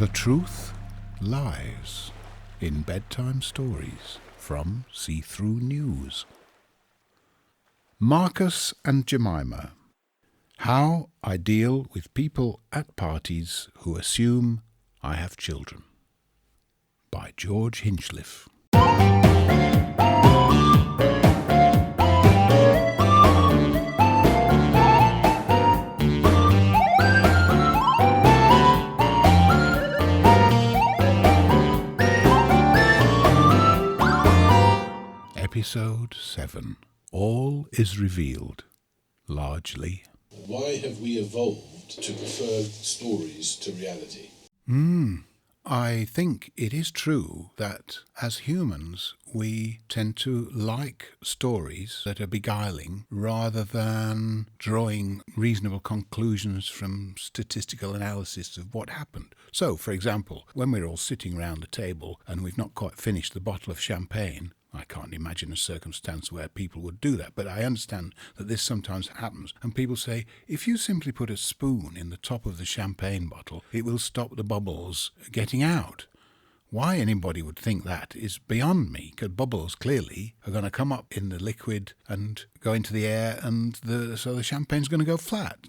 The truth lies in bedtime stories from See-Through News. Marcus and Jemima. How I deal with people at parties who assume I have children. By George Hinchliffe. Episode 7. All is revealed, largely. Why have we evolved to prefer stories to reality? I think it is true that as humans we tend to like stories that are beguiling rather than drawing reasonable conclusions from statistical analysis of what happened. So, for example, when we're all sitting round the table and we've not quite finished the bottle of champagne, I can't imagine a circumstance where people would do that, but I understand that this sometimes happens. And people say, if you simply put a spoon in the top of the champagne bottle, it will stop the bubbles getting out. Why anybody would think that is beyond me, because bubbles clearly are going to come up in the liquid and go into the air, and so the champagne's going to go flat.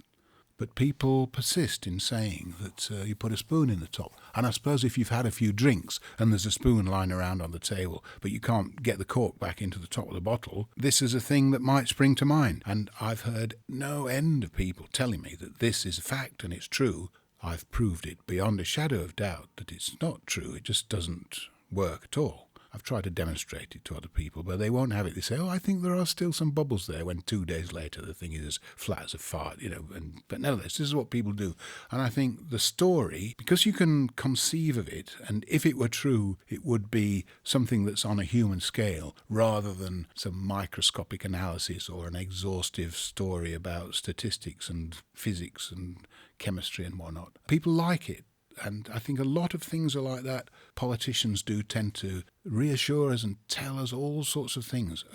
But people persist in saying that you put a spoon in the top. And I suppose if you've had a few drinks and there's a spoon lying around on the table, but you can't get the cork back into the top of the bottle, this is a thing that might spring to mind. And I've heard no end of people telling me that this is a fact and it's true. I've proved it beyond a shadow of doubt that it's not true. It just doesn't work at all. I've tried to demonstrate it to other people, but they won't have it. They say, I think there are still some bubbles there, when 2 days later the thing is as flat as a fart, but nevertheless, this is what people do. And I think the story, because you can conceive of it, and if it were true, it would be something that's on a human scale, rather than some microscopic analysis or an exhaustive story about statistics and physics and chemistry and whatnot. People like it. And I think a lot of things are like that. Politicians do tend to reassure us and tell us all sorts of things.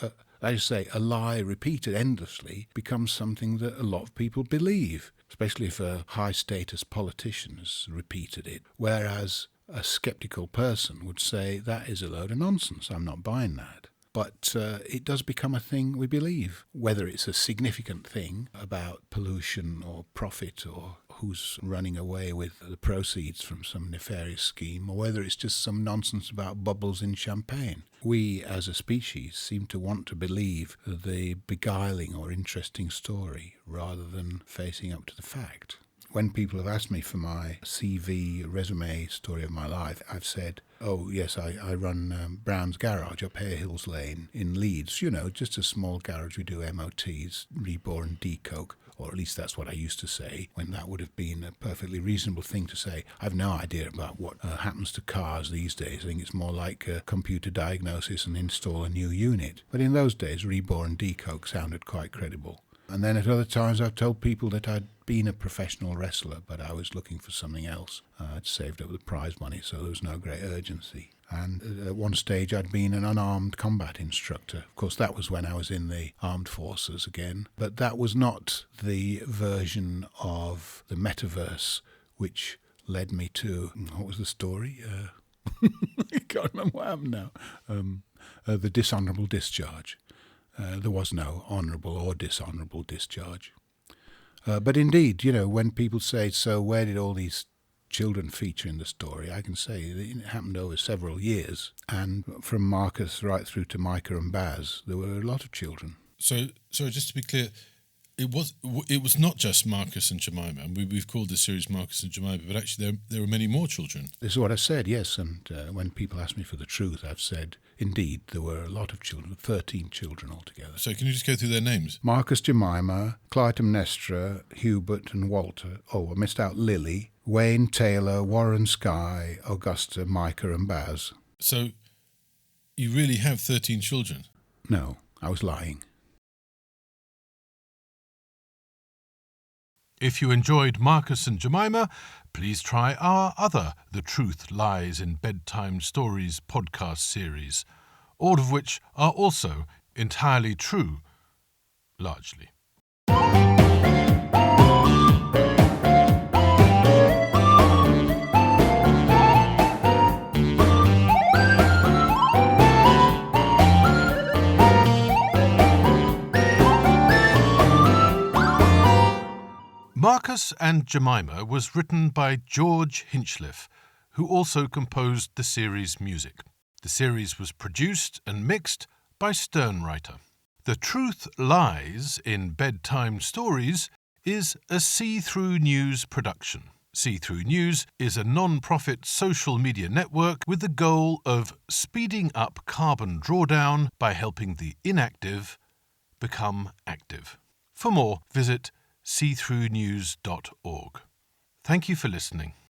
As you say, a lie repeated endlessly becomes something that a lot of people believe, especially if a high-status politician has repeated it. Whereas a sceptical person would say, that is a load of nonsense, I'm not buying that. But it does become a thing we believe, whether it's a significant thing about pollution or profit or who's running away with the proceeds from some nefarious scheme, or whether it's just some nonsense about bubbles in champagne. We, as a species, seem to want to believe the beguiling or interesting story rather than facing up to the fact. When people have asked me for my CV, resume story of my life, I've said, oh, yes, I run Brown's Garage up Hare Hills Lane in Leeds. Just a small garage. We do MOTs, rebore and decoke, or at least that's what I used to say, when that would have been a perfectly reasonable thing to say. I've no idea about what happens to cars these days. I think it's more like computer diagnosis and install a new unit. But in those days, rebore and decoke sounded quite credible. And then at other times I've told people that I'd been a professional wrestler, but I was looking for something else. I'd saved up the prize money, so there was no great urgency. And at one stage I'd been an unarmed combat instructor. Of course, that was when I was in the armed forces again. But that was not the version of the metaverse which led me to, what was the story? I can't remember what happened now. The dishonourable discharge. There was no honourable or dishonourable discharge. But indeed, when people say, so where did all these children feature in the story, I can say that it happened over several years. And from Marcus right through to Micah and Baz, there were a lot of children. So just to be clear, it was not just Marcus and Jemima, and we've called this series Marcus and Jemima, but actually there were many more children. This is what I said, yes, and when people ask me for the truth, I've said, indeed, there were a lot of children, 13 children altogether. So can you just go through their names? Marcus, Jemima, Clytemnestra, Hubert and Walter. Oh, I missed out Lily, Wayne, Taylor, Warren, Skye, Augusta, Micah and Baz. So you really have 13 children? No, I was lying. If you enjoyed Marcus and Jemima, please try our other The Truth Lies in Bedtime Stories podcast series, all of which are also entirely true, largely. Marcus and Jemima was written by George Hinchliffe, who also composed the series' music. The series was produced and mixed by SternWriter. The Truth Lies in Bedtime Stories is a See-Through News production. See-Through News is a non-profit social media network with the goal of speeding up carbon drawdown by helping the inactive become active. For more, visit seethroughnews.org. Thank you for listening.